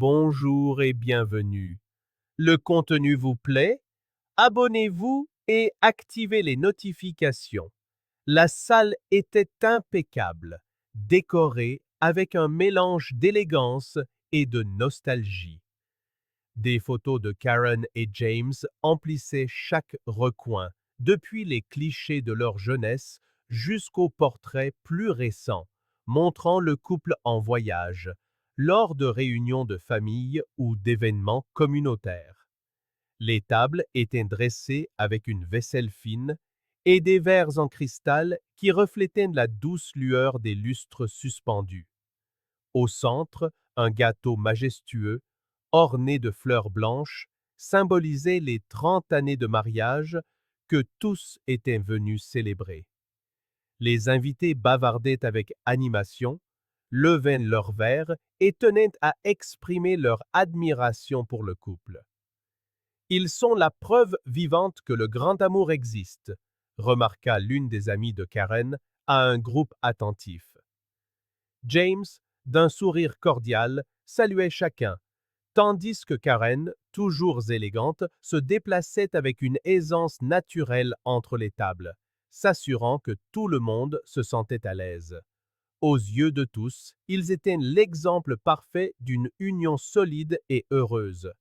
Bonjour et bienvenue. Le contenu vous plaît? Abonnez-vous et activez les notifications. La salle était impeccable, décorée avec un mélange d'élégance et de nostalgie. Des photos de Karen et James emplissaient chaque recoin, depuis les clichés de leur jeunesse jusqu'aux portraits plus récents, montrant le couple en voyage, lors de réunions de famille ou d'événements communautaires. Les tables étaient dressées avec une vaisselle fine et des verres en cristal qui reflétaient la douce lueur des lustres suspendus. Au centre, un gâteau majestueux, orné de fleurs blanches, symbolisait les 30 années de mariage que tous étaient venus célébrer. Les invités bavardaient avec animation, levaient leurs verres et tenaient à exprimer leur admiration pour le couple. Ils sont la preuve vivante que le grand amour existe, remarqua l'une des amies de Karen à un groupe attentif. James, d'un sourire cordial, saluait chacun, tandis que Karen, toujours élégante, se déplaçait avec une aisance naturelle entre les tables, s'assurant que tout le monde se sentait à l'aise. Aux yeux de tous, ils étaient l'exemple parfait d'une union solide et heureuse.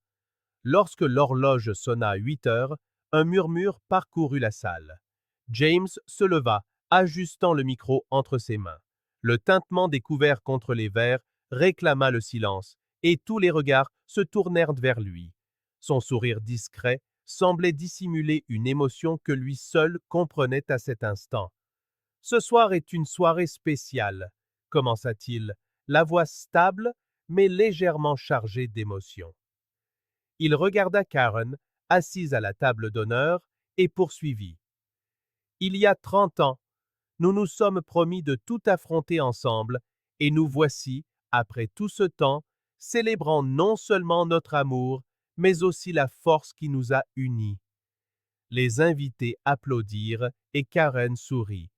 Lorsque l'horloge sonna à 8 heures, un murmure parcourut la salle. James se leva, ajustant le micro entre ses mains. Le tintement des couverts contre les verres réclama le silence, et tous les regards se tournèrent vers lui. Son sourire discret semblait dissimuler une émotion que lui seul comprenait à cet instant. « Ce soir est une soirée spéciale, » commença-t-il, la voix stable mais légèrement chargée d'émotion. Il regarda Karen, assise à la table d'honneur, et poursuivit. « Il y a 30 ans, nous nous sommes promis de tout affronter ensemble, et nous voici, après tout ce temps, célébrant non seulement notre amour, mais aussi la force qui nous a unis. » Les invités applaudirent et Karen sourit,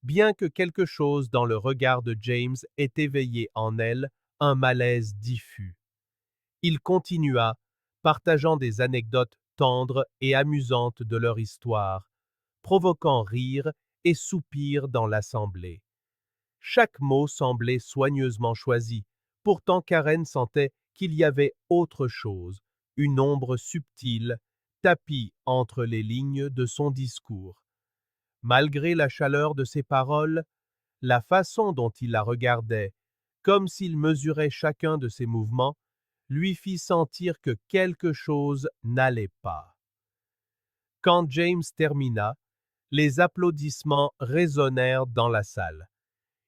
bien que quelque chose dans le regard de James ait éveillé en elle un malaise diffus. Il continua, partageant des anecdotes tendres et amusantes de leur histoire, provoquant rires et soupirs dans l'assemblée. Chaque mot semblait soigneusement choisi, pourtant Karen sentait qu'il y avait autre chose, une ombre subtile, tapie entre les lignes de son discours. Malgré la chaleur de ses paroles, la façon dont il la regardait, comme s'il mesurait chacun de ses mouvements, lui fit sentir que quelque chose n'allait pas. Quand James termina, les applaudissements résonnèrent dans la salle.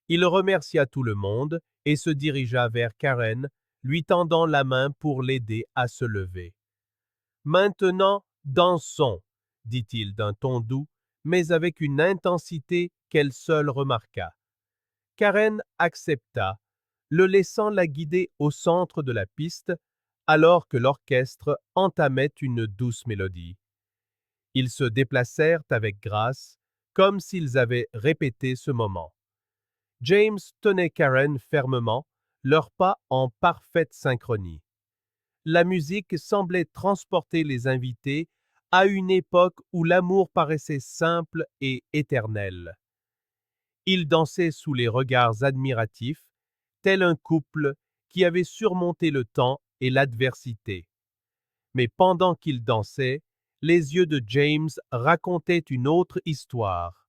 Il remercia tout le monde et se dirigea vers Karen, lui tendant la main pour l'aider à se lever. « Maintenant, dansons, » dit-il d'un ton doux, mais avec une intensité qu'elle seule remarqua. Karen accepta, le laissant la guider au centre de la piste, alors que l'orchestre entamait une douce mélodie. Ils se déplacèrent avec grâce, comme s'ils avaient répété ce moment. James tenait Karen fermement, leurs pas en parfaite synchronie. La musique semblait transporter les invités à une époque où l'amour paraissait simple et éternel. Ils dansaient sous les regards admiratifs, tel un couple qui avait surmonté le temps et l'adversité. Mais pendant qu'ils dansaient, les yeux de James racontaient une autre histoire.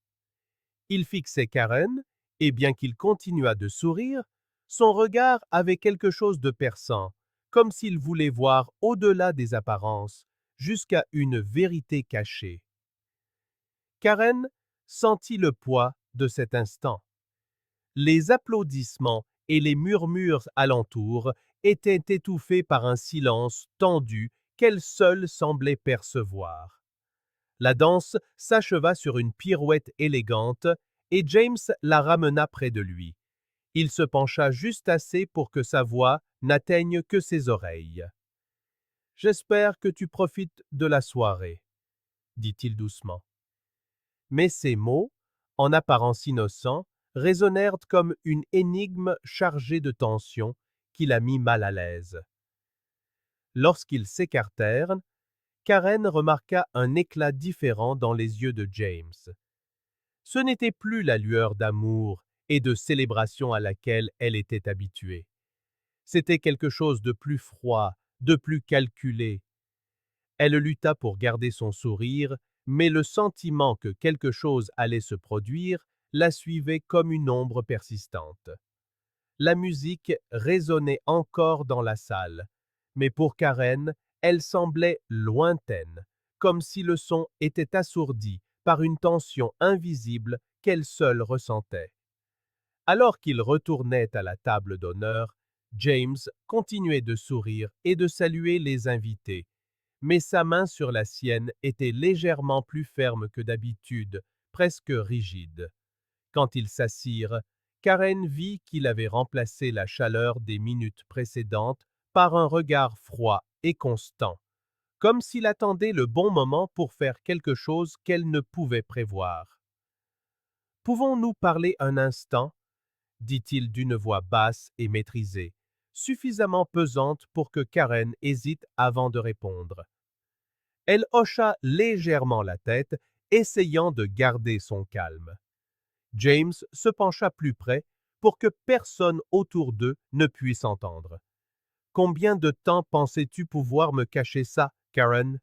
Il fixait Karen, et bien qu'il continuât de sourire, son regard avait quelque chose de perçant, comme s'il voulait voir au-delà des apparences, jusqu'à une vérité cachée. Karen sentit le poids de cet instant. Les applaudissements et les murmures alentour étaient étouffés par un silence tendu qu'elle seule semblait percevoir. La danse s'acheva sur une pirouette élégante et James la ramena près de lui. Il se pencha juste assez pour que sa voix n'atteigne que ses oreilles. « J'espère que tu profites de la soirée, » dit-il doucement. Mais ces mots, en apparence innocents, résonnèrent comme une énigme chargée de tension qui la mit mal à l'aise. Lorsqu'ils s'écartèrent, Karen remarqua un éclat différent dans les yeux de James. Ce n'était plus la lueur d'amour et de célébration à laquelle elle était habituée. C'était quelque chose de plus froid, de plus calculé. Elle lutta pour garder son sourire, mais le sentiment que quelque chose allait se produire la suivait comme une ombre persistante. La musique résonnait encore dans la salle, mais pour Karen, elle semblait lointaine, comme si le son était assourdi par une tension invisible qu'elle seule ressentait. Alors qu'il retournait à la table d'honneur, James continuait de sourire et de saluer les invités, mais sa main sur la sienne était légèrement plus ferme que d'habitude, presque rigide. Quand ils s'assirent, Karen vit qu'il avait remplacé la chaleur des minutes précédentes par un regard froid et constant, comme s'il attendait le bon moment pour faire quelque chose qu'elle ne pouvait prévoir. « Pouvons-nous parler un instant ?» dit-il d'une voix basse et maîtrisée, suffisamment pesante pour que Karen hésite avant de répondre. Elle hocha légèrement la tête, essayant de garder son calme. James se pencha plus près pour que personne autour d'eux ne puisse entendre. « Combien de temps pensais-tu pouvoir me cacher ça, Karen ?»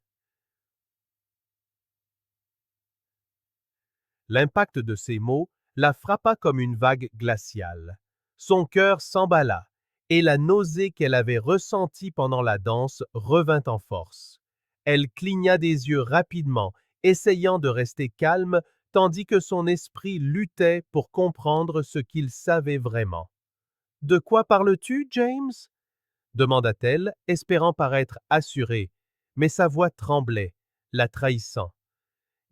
L'impact de ces mots la frappa comme une vague glaciale. Son cœur s'emballa, et la nausée qu'elle avait ressentie pendant la danse revint en force. Elle cligna des yeux rapidement, essayant de rester calme, tandis que son esprit luttait pour comprendre ce qu'il savait vraiment. « De quoi parles-tu, James ?» demanda-t-elle, espérant paraître assurée, mais sa voix tremblait, la trahissant.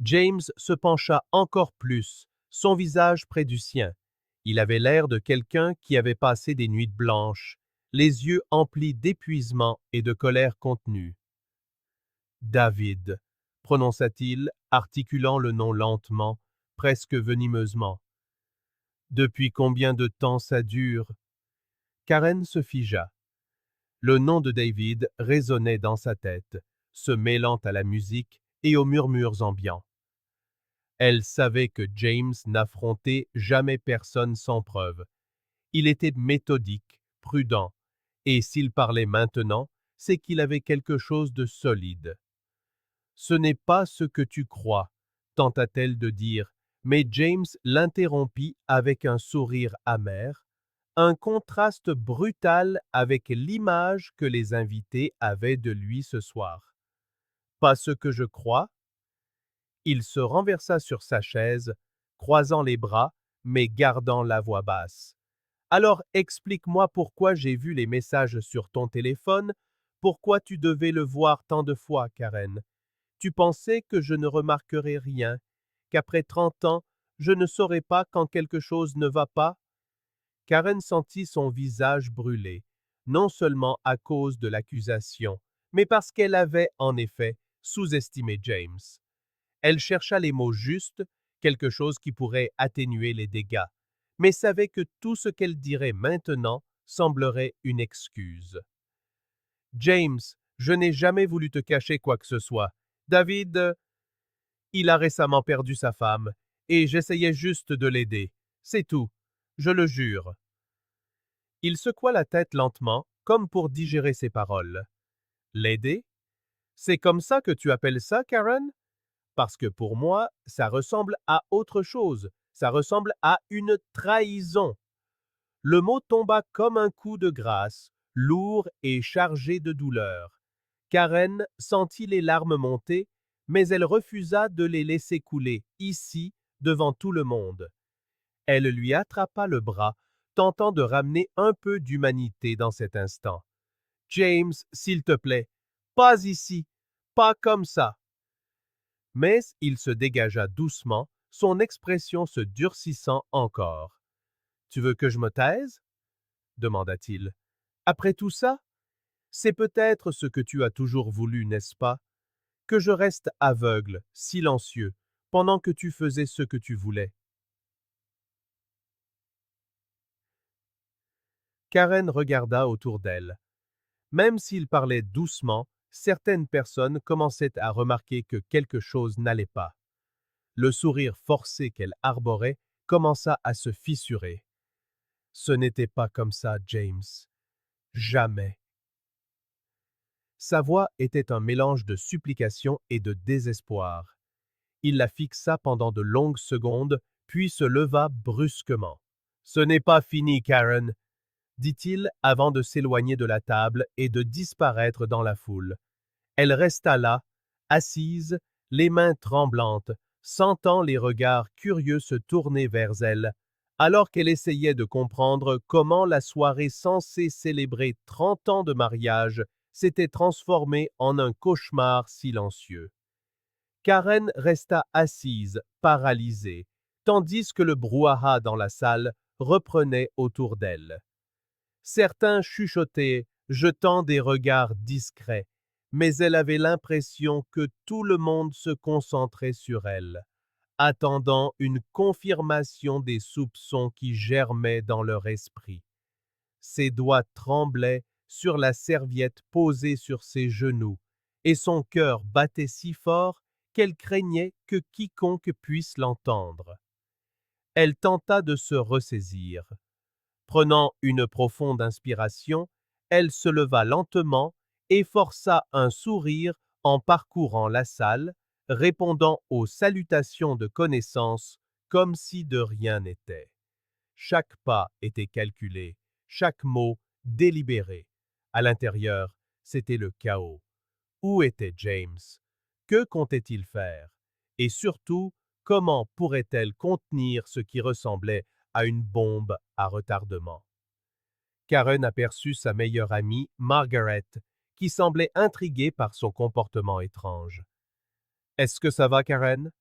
James se pencha encore plus, son visage près du sien. Il avait l'air de quelqu'un qui avait passé des nuits blanches, les yeux emplis d'épuisement et de colère contenue. « David, » prononça-t-il, articulant le nom lentement, presque venimeusement. « Depuis combien de temps ça dure ?» Karen se figea. Le nom de David résonnait dans sa tête, se mêlant à la musique et aux murmures ambiants. Elle savait que James n'affrontait jamais personne sans preuve. Il était méthodique, prudent, et s'il parlait maintenant, c'est qu'il avait quelque chose de solide. « Ce n'est pas ce que tu crois, » tenta-t-elle de dire, mais James l'interrompit avec un sourire amer, un contraste brutal avec l'image que les invités avaient de lui ce soir. « Pas ce que je crois ?» Il se renversa sur sa chaise, croisant les bras, mais gardant la voix basse. « Alors explique-moi pourquoi j'ai vu les messages sur ton téléphone, pourquoi tu devais le voir tant de fois, Karen. Tu pensais que je ne remarquerais rien, qu'après 30 ans, je ne saurais pas quand quelque chose ne va pas ?» Karen sentit son visage brûler, non seulement à cause de l'accusation, mais parce qu'elle avait, en effet, sous-estimé James. Elle chercha les mots justes, quelque chose qui pourrait atténuer les dégâts, mais savait que tout ce qu'elle dirait maintenant semblerait une excuse. « James, je n'ai jamais voulu te cacher quoi que ce soit. David, il a récemment perdu sa femme, et j'essayais juste de l'aider. C'est tout, je le jure. » Il secoua la tête lentement, comme pour digérer ses paroles. « L'aider? C'est comme ça que tu appelles ça, Karen? Parce que pour moi, ça ressemble à autre chose, ça ressemble à une trahison. » Le mot tomba comme un coup de grâce, lourd et chargé de douleur. Karen sentit les larmes monter, mais elle refusa de les laisser couler, ici, devant tout le monde. Elle lui attrapa le bras, tentant de ramener un peu d'humanité dans cet instant. « James, s'il te plaît, pas ici, pas comme ça. » Mais il se dégagea doucement, son expression se durcissant encore. « Tu veux que je me taise ?» demanda-t-il. « Après tout ça? C'est peut-être ce que tu as toujours voulu, n'est-ce pas? Que je reste aveugle, silencieux, pendant que tu faisais ce que tu voulais. » Karen regarda autour d'elle. Même s'il parlait doucement, certaines personnes commençaient à remarquer que quelque chose n'allait pas. Le sourire forcé qu'elle arborait commença à se fissurer. Ce n'était pas comme ça, James. Jamais. Sa voix était un mélange de supplication et de désespoir. Il la fixa pendant de longues secondes, puis se leva brusquement. « Ce n'est pas fini, Karen, » dit-il avant de s'éloigner de la table et de disparaître dans la foule. Elle resta là, assise, les mains tremblantes, sentant les regards curieux se tourner vers elle, alors qu'elle essayait de comprendre comment la soirée censée célébrer 30 ans de mariage s'était transformée en un cauchemar silencieux. Karen resta assise, paralysée, tandis que le brouhaha dans la salle reprenait autour d'elle. Certains chuchotaient, jetant des regards discrets, mais elle avait l'impression que tout le monde se concentrait sur elle, attendant une confirmation des soupçons qui germaient dans leur esprit. Ses doigts tremblaient sur la serviette posée sur ses genoux, et son cœur battait si fort qu'elle craignait que quiconque puisse l'entendre. Elle tenta de se ressaisir. Prenant une profonde inspiration, elle se leva lentement et força un sourire en parcourant la salle, répondant aux salutations de connaissance comme si de rien n'était. Chaque pas était calculé, chaque mot délibéré. À l'intérieur, c'était le chaos. Où était James? Que comptait-il faire? Et surtout, comment pourrait-elle contenir ce qui ressemblait à une bombe à retardement? Karen aperçut sa meilleure amie, Margaret, qui semblait intriguée par son comportement étrange. « Est-ce que ça va, Karen ?»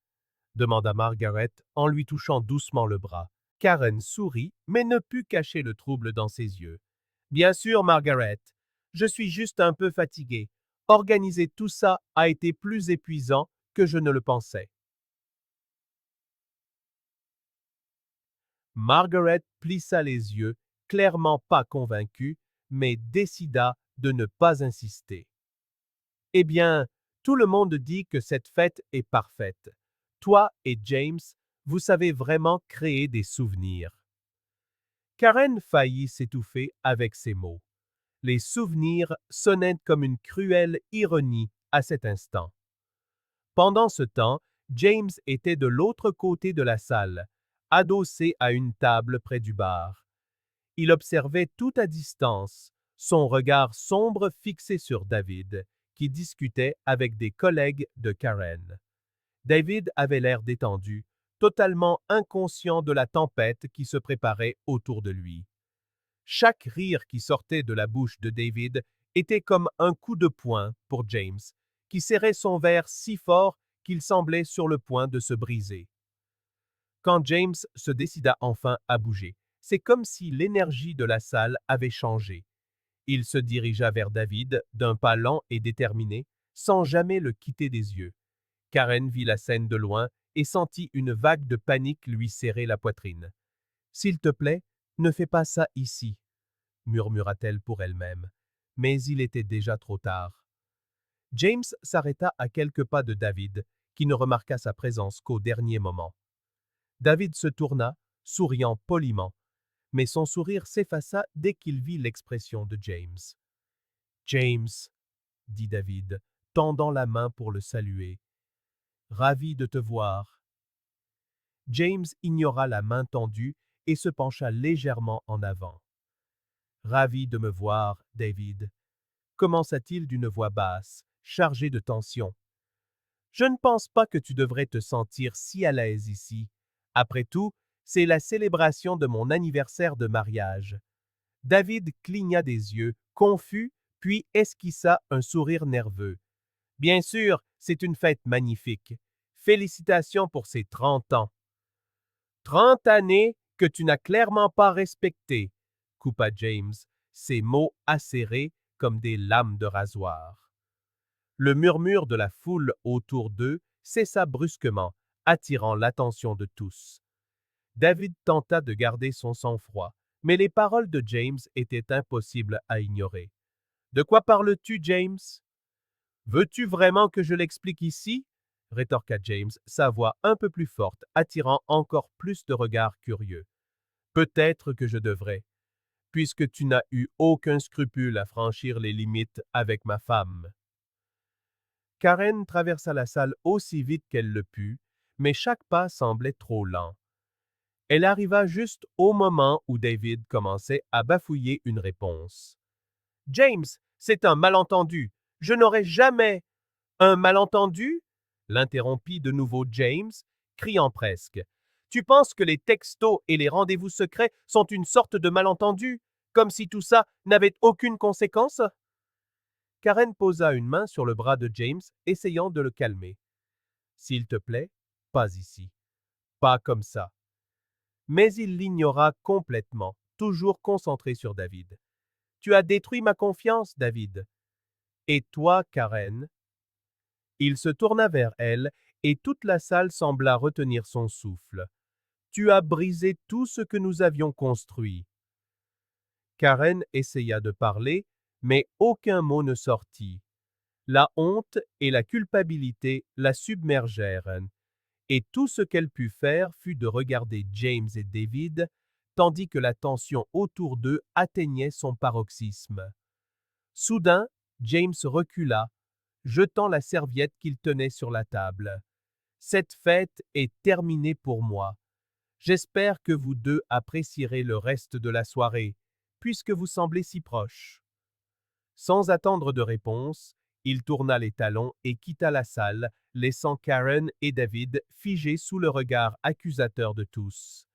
demanda Margaret en lui touchant doucement le bras. Karen sourit, mais ne put cacher le trouble dans ses yeux. « Bien sûr, Margaret. Je suis juste un peu fatiguée. Organiser tout ça a été plus épuisant que je ne le pensais. » Margaret plissa les yeux, clairement pas convaincue, mais décida de ne pas insister. « Eh bien, tout le monde dit que cette fête est parfaite. Toi et James, vous savez vraiment créer des souvenirs. » Karen faillit s'étouffer avec ces mots. Les souvenirs sonnaient comme une cruelle ironie à cet instant. Pendant ce temps, James était de l'autre côté de la salle, adossé à une table près du bar. Il observait tout à distance, son regard sombre fixé sur David, qui discutait avec des collègues de Karen. David avait l'air détendu, totalement inconscient de la tempête qui se préparait autour de lui. Chaque rire qui sortait de la bouche de David était comme un coup de poing pour James, qui serrait son verre si fort qu'il semblait sur le point de se briser. Quand James se décida enfin à bouger, c'est comme si l'énergie de la salle avait changé. Il se dirigea vers David d'un pas lent et déterminé, sans jamais le quitter des yeux. Karen vit la scène de loin et sentit une vague de panique lui serrer la poitrine. « S'il te plaît, ne fais pas ça ici, » murmura-t-elle pour elle-même. Mais il était déjà trop tard. James s'arrêta à quelques pas de David, qui ne remarqua sa présence qu'au dernier moment. David se tourna, souriant poliment, mais son sourire s'effaça dès qu'il vit l'expression de James. « James, » dit David, tendant la main pour le saluer. « Ravi de te voir. » James ignora la main tendue et se pencha légèrement en avant. « Ravi de me voir, David, » commença-t-il d'une voix basse, chargée de tension. « Je ne pense pas que tu devrais te sentir si à l'aise ici. Après tout, c'est la célébration de mon anniversaire de mariage. » David cligna des yeux, confus, puis esquissa un sourire nerveux. « Bien sûr, c'est une fête magnifique. Félicitations pour ces 30 ans. »« 30 années que tu n'as clairement pas respectées, » coupa James, ses mots acérés comme des lames de rasoir. Le murmure de la foule autour d'eux cessa brusquement, attirant l'attention de tous. David tenta de garder son sang-froid, mais les paroles de James étaient impossibles à ignorer. De quoi parles-tu, James? Veux-tu vraiment que je l'explique ici? Rétorqua James, sa voix un peu plus forte, attirant encore plus de regards curieux. Peut-être que je devrais, puisque tu n'as eu aucun scrupule à franchir les limites avec ma femme. Karen traversa la salle aussi vite qu'elle le put, mais chaque pas semblait trop lent. Elle arriva juste au moment où David commençait à bafouiller une réponse. James, c'est un malentendu. Je n'aurais jamais. Un malentendu? L'interrompit de nouveau James, criant presque. Tu penses que les textos et les rendez-vous secrets sont une sorte de malentendu, comme si tout ça n'avait aucune conséquence? Karen posa une main sur le bras de James, essayant de le calmer. S'il te plaît, pas ici. Pas comme ça. Mais il l'ignora complètement, toujours concentré sur David. Tu as détruit ma confiance, David. Et toi, Karen? Il se tourna vers elle, et toute la salle sembla retenir son souffle. Tu as brisé tout ce que nous avions construit. Karen essaya de parler, mais aucun mot ne sortit. La honte et la culpabilité la submergèrent, et tout ce qu'elle put faire fut de regarder James et David, tandis que la tension autour d'eux atteignait son paroxysme. Soudain, James recula, jetant la serviette qu'il tenait sur la table. Cette fête est terminée pour moi. J'espère que vous deux apprécierez le reste de la soirée, puisque vous semblez si proches. Sans attendre de réponse, il tourna les talons et quitta la salle, laissant Karen et David figés sous le regard accusateur de tous.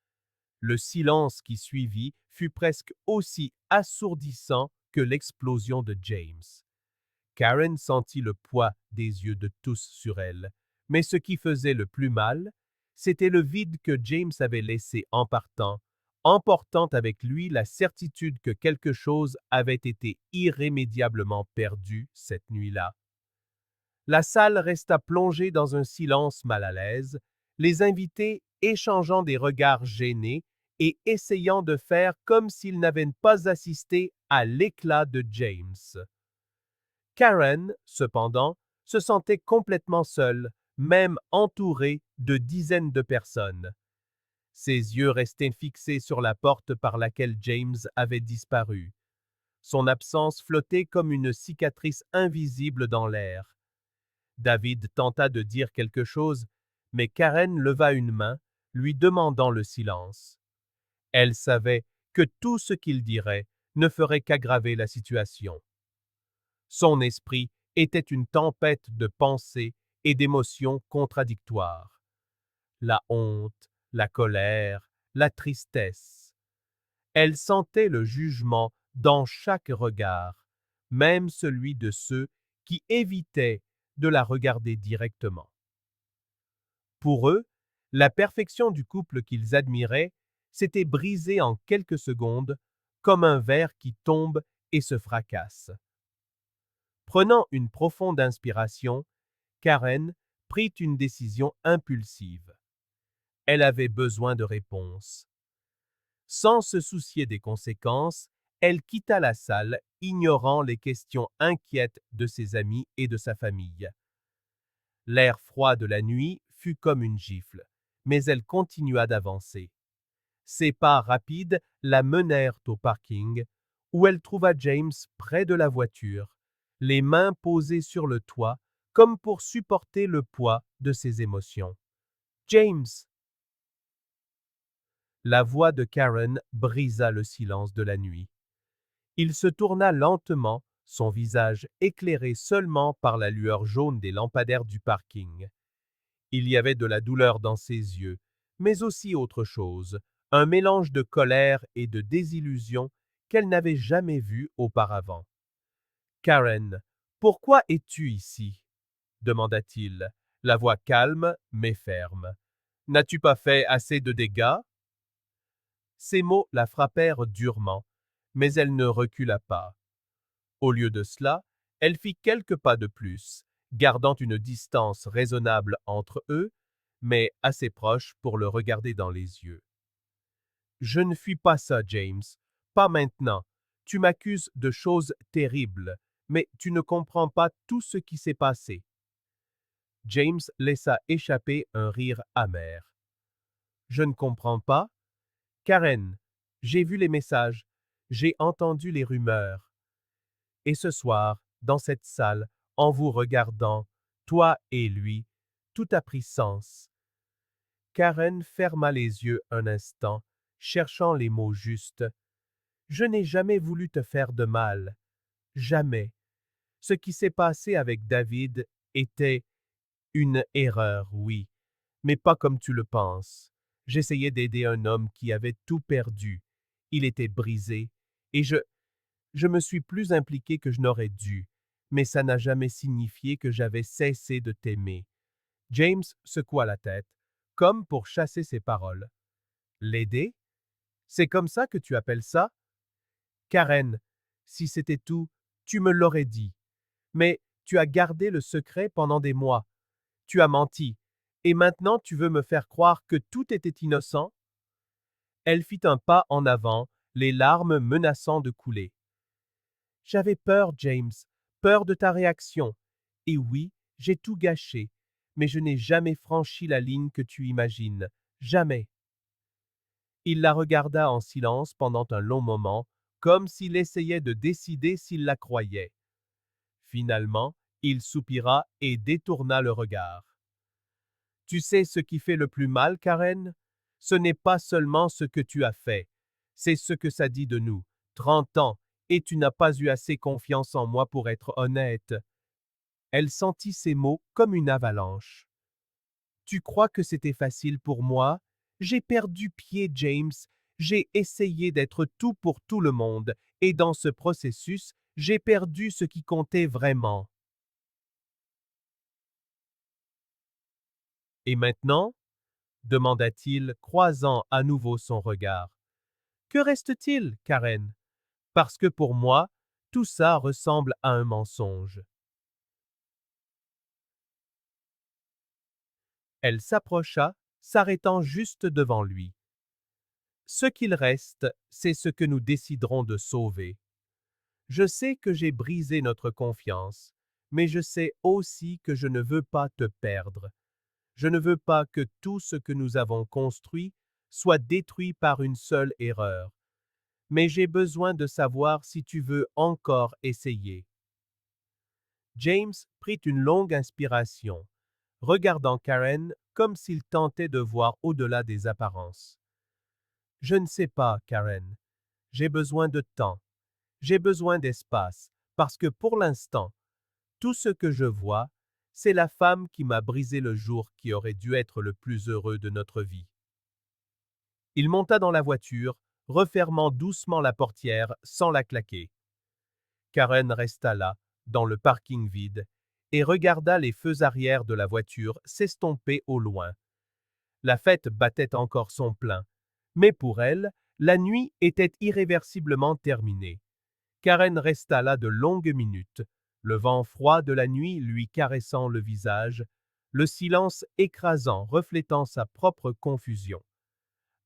Le silence qui suivit fut presque aussi assourdissant que l'explosion de James. Karen sentit le poids des yeux de tous sur elle, mais ce qui faisait le plus mal, c'était le vide que James avait laissé en partant, emportant avec lui la certitude que quelque chose avait été irrémédiablement perdu cette nuit-là. La salle resta plongée dans un silence mal à l'aise, les invités échangeant des regards gênés et essayant de faire comme s'ils n'avaient pas assisté à l'éclat de James. Karen, cependant, se sentait complètement seule, même entourée de dizaines de personnes. Ses yeux restaient fixés sur la porte par laquelle James avait disparu. Son absence flottait comme une cicatrice invisible dans l'air. David tenta de dire quelque chose, mais Karen leva une main, lui demandant le silence. Elle savait que tout ce qu'il dirait ne ferait qu'aggraver la situation. Son esprit était une tempête de pensées et d'émotions contradictoires. La honte, la colère, la tristesse. Elle sentait le jugement dans chaque regard, même celui de ceux qui évitaient de la regarder directement. Pour eux, la perfection du couple qu'ils admiraient s'était brisée en quelques secondes, comme un verre qui tombe et se fracasse. Prenant une profonde inspiration, Karen prit une décision impulsive. Elle avait besoin de réponses. Sans se soucier des conséquences, elle quitta la salle, ignorant les questions inquiètes de ses amis et de sa famille. L'air froid de la nuit fut comme une gifle, mais elle continua d'avancer. Ses pas rapides la menèrent au parking, où elle trouva James près de la voiture, les mains posées sur le toit, comme pour supporter le poids de ses émotions. James! La voix de Karen brisa le silence de la nuit. Il se tourna lentement, son visage éclairé seulement par la lueur jaune des lampadaires du parking. Il y avait de la douleur dans ses yeux, mais aussi autre chose, un mélange de colère et de désillusion qu'elle n'avait jamais vu auparavant. Karen, pourquoi es-tu ici? Demanda-t-il, la voix calme mais ferme. N'as-tu pas fait assez de dégâts? Ces mots la frappèrent durement, mais elle ne recula pas. Au lieu de cela, elle fit quelques pas de plus, gardant une distance raisonnable entre eux, mais assez proche pour le regarder dans les yeux. Je ne fuis pas ça, James. Pas maintenant. Tu m'accuses de choses terribles, Mais tu ne comprends pas tout ce qui s'est passé. James laissa échapper un rire amer. Je ne comprends pas. Karen, j'ai vu les messages, j'ai entendu les rumeurs. Et ce soir, dans cette salle, en vous regardant, toi et lui, tout a pris sens. Karen ferma les yeux un instant, cherchant les mots justes. Je n'ai jamais voulu te faire de mal. Jamais. Ce qui s'est passé avec David était une erreur, oui, mais pas comme tu le penses. J'essayais d'aider un homme qui avait tout perdu. Il était brisé, et je me suis plus impliqué que je n'aurais dû, mais ça n'a jamais signifié que j'avais cessé de t'aimer. James secoua la tête, comme pour chasser ses paroles. L'aider? C'est comme ça que tu appelles ça? Karen, si c'était tout, tu me l'aurais dit. Mais tu as gardé le secret pendant des mois. Tu as menti. Et maintenant tu veux me faire croire que tout était innocent? Elle fit un pas en avant, les larmes menaçant de couler. J'avais peur, James, peur de ta réaction. Et oui, j'ai tout gâché, mais je n'ai jamais franchi la ligne que tu imagines. Jamais. Il la regarda en silence pendant un long moment, comme s'il essayait de décider s'il la croyait. Finalement, il soupira et détourna le regard. Tu sais ce qui fait le plus mal, Karen? Ce n'est pas seulement ce que tu as fait, c'est ce que ça dit de nous. 30 ans, et tu n'as pas eu assez confiance en moi pour être honnête. Elle sentit ces mots comme une avalanche. Tu crois que c'était facile pour moi? J'ai perdu pied, James. J'ai essayé d'être tout pour tout le monde, et dans ce processus, j'ai perdu ce qui comptait vraiment. Et maintenant? Demanda-t-il, croisant à nouveau son regard. Que reste-t-il, Karen? Parce que pour moi, tout ça ressemble à un mensonge. Elle s'approcha, s'arrêtant juste devant lui. Ce qu'il reste, c'est ce que nous déciderons de sauver. Je sais que j'ai brisé notre confiance, mais je sais aussi que je ne veux pas te perdre. Je ne veux pas que tout ce que nous avons construit soit détruit par une seule erreur. Mais j'ai besoin de savoir si tu veux encore essayer. James prit une longue inspiration, regardant Karen comme s'il tentait de voir au-delà des apparences. Je ne sais pas, Karen. J'ai besoin de temps. J'ai besoin d'espace, parce que pour l'instant, tout ce que je vois, c'est la femme qui m'a brisé le jour qui aurait dû être le plus heureux de notre vie. Il monta dans la voiture, refermant doucement la portière sans la claquer. Karen resta là, dans le parking vide, et regarda les feux arrière de la voiture s'estomper au loin. La fête battait encore son plein, mais pour elle, la nuit était irréversiblement terminée. Karen resta là de longues minutes, le vent froid de la nuit lui caressant le visage, le silence écrasant reflétant sa propre confusion.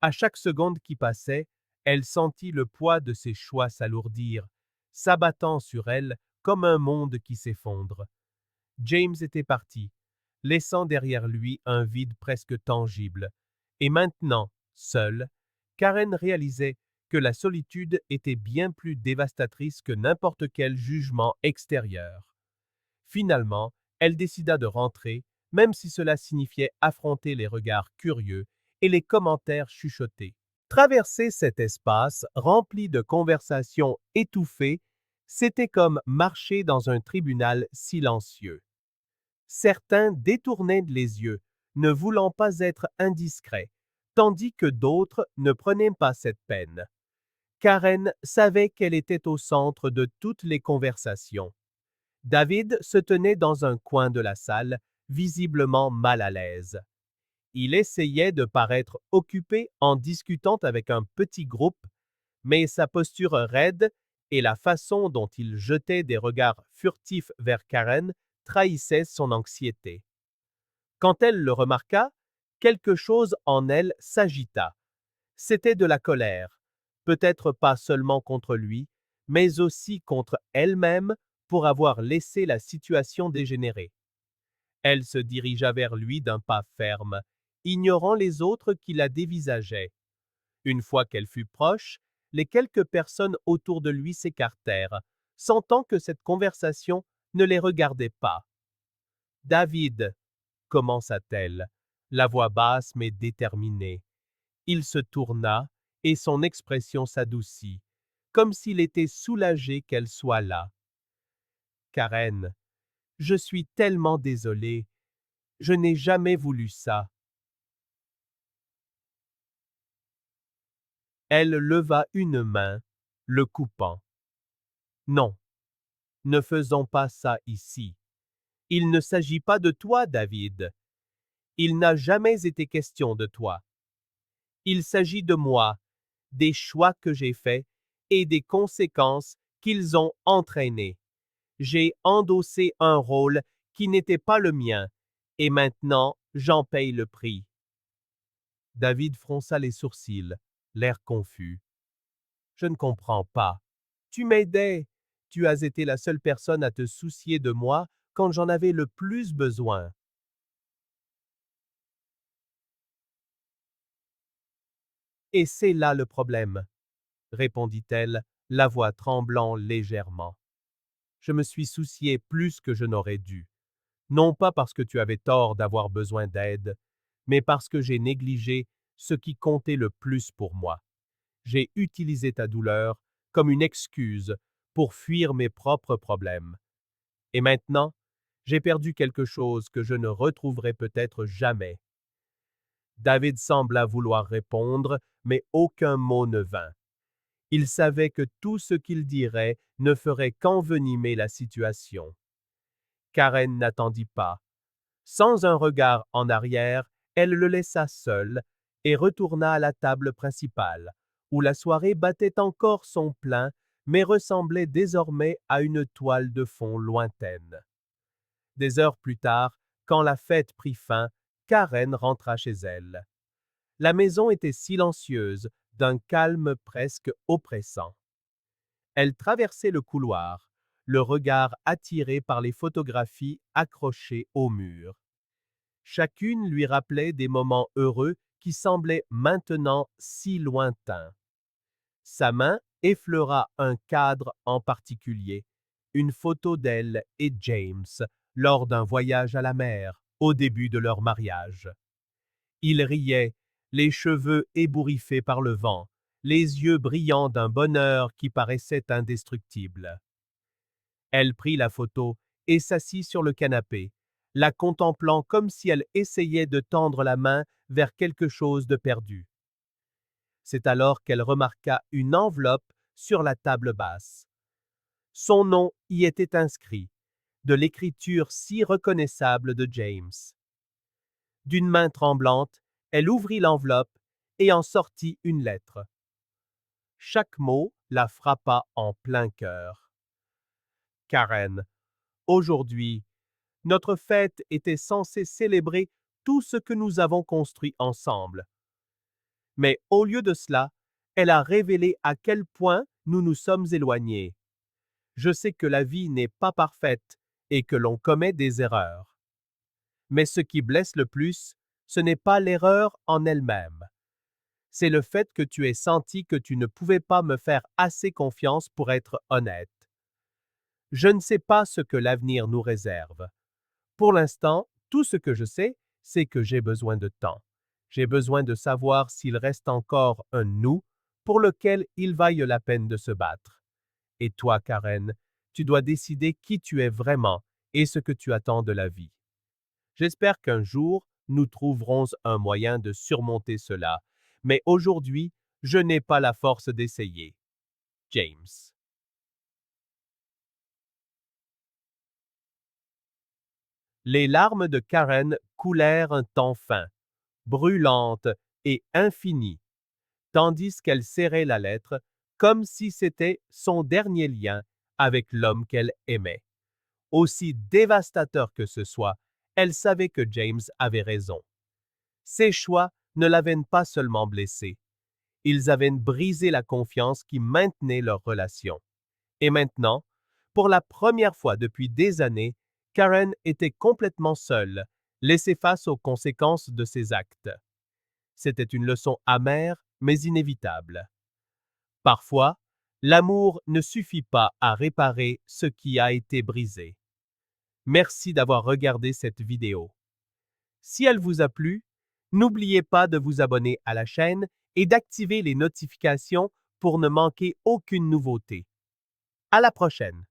À chaque seconde qui passait, elle sentit le poids de ses choix s'alourdir, s'abattant sur elle comme un monde qui s'effondre. James était parti, laissant derrière lui un vide presque tangible. Et maintenant, seule, Karen réalisait que la solitude était bien plus dévastatrice que n'importe quel jugement extérieur. Finalement, elle décida de rentrer, même si cela signifiait affronter les regards curieux et les commentaires chuchotés. Traverser cet espace rempli de conversations étouffées, c'était comme marcher dans un tribunal silencieux. Certains détournaient les yeux, ne voulant pas être indiscrets, tandis que d'autres ne prenaient pas cette peine. Karen savait qu'elle était au centre de toutes les conversations. David se tenait dans un coin de la salle, visiblement mal à l'aise. Il essayait de paraître occupé en discutant avec un petit groupe, mais sa posture raide et la façon dont il jetait des regards furtifs vers Karen trahissaient son anxiété. Quand elle le remarqua, quelque chose en elle s'agita. C'était de la colère, peut-être pas seulement contre lui, mais aussi contre elle-même, pour avoir laissé la situation dégénérer. Elle se dirigea vers lui d'un pas ferme, ignorant les autres qui la dévisageaient. Une fois qu'elle fut proche, les quelques personnes autour de lui s'écartèrent, sentant que cette conversation ne les regardait pas. David, commença-t-elle, la voix basse mais déterminée. Il se tourna et son expression s'adoucit, comme s'il était soulagé qu'elle soit là. Karen, je suis tellement désolé. Je n'ai jamais voulu ça. Elle leva une main, le coupant. Non, ne faisons pas ça ici. Il ne s'agit pas de toi, David. Il n'a jamais été question de toi. Il s'agit de moi, des choix que j'ai faits et des conséquences qu'ils ont entraînées. J'ai endossé un rôle qui n'était pas le mien, et maintenant j'en paye le prix. David fronça les sourcils, l'air confus. Je ne comprends pas. Tu m'aidais. Tu as été la seule personne à te soucier de moi quand j'en avais le plus besoin. Et c'est là le problème, répondit-elle, la voix tremblant légèrement. Je me suis soucié plus que je n'aurais dû. Non pas parce que tu avais tort d'avoir besoin d'aide, mais parce que j'ai négligé ce qui comptait le plus pour moi. J'ai utilisé ta douleur comme une excuse pour fuir mes propres problèmes. Et maintenant, j'ai perdu quelque chose que je ne retrouverai peut-être jamais. David sembla vouloir répondre, mais aucun mot ne vint. Il savait que tout ce qu'il dirait ne ferait qu'envenimer la situation. Karen n'attendit pas. Sans un regard en arrière, elle le laissa seul et retourna à la table principale, où la soirée battait encore son plein, mais ressemblait désormais à une toile de fond lointaine. Des heures plus tard, quand la fête prit fin, Karen rentra chez elle. La maison était silencieuse, d'un calme presque oppressant. Elle traversait le couloir, le regard attiré par les photographies accrochées au mur. Chacune lui rappelait des moments heureux qui semblaient maintenant si lointains. Sa main effleura un cadre en particulier, une photo d'elle et James lors d'un voyage à la mer, au début de leur mariage. Il riait, les cheveux ébouriffés par le vent, les yeux brillants d'un bonheur qui paraissait indestructible. Elle prit la photo et s'assit sur le canapé, la contemplant comme si elle essayait de tendre la main vers quelque chose de perdu. C'est alors qu'elle remarqua une enveloppe sur la table basse. Son nom y était inscrit, de l'écriture si reconnaissable de James. D'une main tremblante, elle ouvrit l'enveloppe et en sortit une lettre. Chaque mot la frappa en plein cœur. Karen, aujourd'hui, notre fête était censée célébrer tout ce que nous avons construit ensemble. Mais au lieu de cela, elle a révélé à quel point nous nous sommes éloignés. Je sais que la vie n'est pas parfaite et que l'on commet des erreurs. Mais ce qui blesse le plus, ce n'est pas l'erreur en elle-même. C'est le fait que tu aies senti que tu ne pouvais pas me faire assez confiance pour être honnête. Je ne sais pas ce que l'avenir nous réserve. Pour l'instant, tout ce que je sais, c'est que j'ai besoin de temps. J'ai besoin de savoir s'il reste encore un nous pour lequel il vaille la peine de se battre. Et toi, Karen, tu dois décider qui tu es vraiment et ce que tu attends de la vie. J'espère qu'un jour, nous trouverons un moyen de surmonter cela, mais aujourd'hui, je n'ai pas la force d'essayer. James. Les larmes de Karen coulèrent un temps fin, brûlantes et infinies, tandis qu'elle serrait la lettre comme si c'était son dernier lien avec l'homme qu'elle aimait. Aussi dévastateur que ce soit, elle savait que James avait raison. Ses choix ne l'avaient pas seulement blessée, ils avaient brisé la confiance qui maintenait leur relation. Et maintenant, Pour la première fois depuis des années, Karen était complètement seule, laissée face aux conséquences de ses actes. C'était une leçon amère, mais inévitable. Parfois, l'amour ne suffit pas à réparer ce qui a été brisé. Merci d'avoir regardé cette vidéo. Si elle vous a plu, n'oubliez pas de vous abonner à la chaîne et d'activer les notifications pour ne manquer aucune nouveauté. À la prochaine!